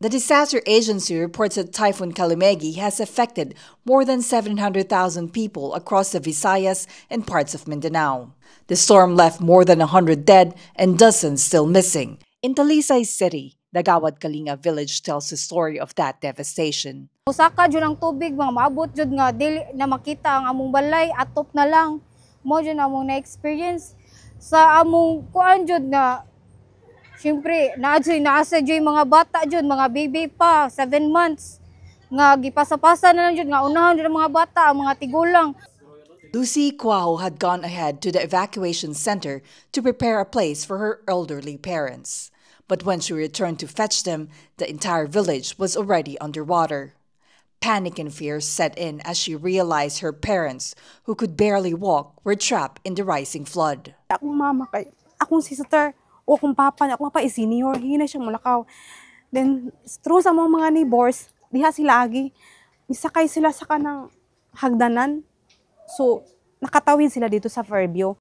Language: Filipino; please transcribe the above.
The disaster agency reports that Typhoon Kalimegi has affected more than 700,000 people across the Visayas and parts of Mindanao. The storm left more than 100 dead and dozens still missing. In Talisay City, Dagawad Kalinga village tells the story of that devastation. Usaka jud ang tubig mga maabot jud nga dili na makita ang among balay, atop na lang. Mo jud among na-experience sa among kuan jud nga siyempre naasa jud mga bata jud, mga baby pa 7 months nga gipasa-pasa na lang jud nga unahan jud ang mga bata, ang mga tigulang. Lucy Cuajo had gone ahead to the evacuation center to prepare a place for her elderly parents. But when she returned to fetch them, the entire village was already underwater. Panic and fear set in as she realized her parents, who could barely walk, were trapped in the rising flood. Akong mama kay akong sister o akong papa senior, hina siyang mulakaw. Then through sa mga neighbors, diha sila agi, nisakay sila sa kanang hagdanan. So nakatawid sila dito sa Fairview.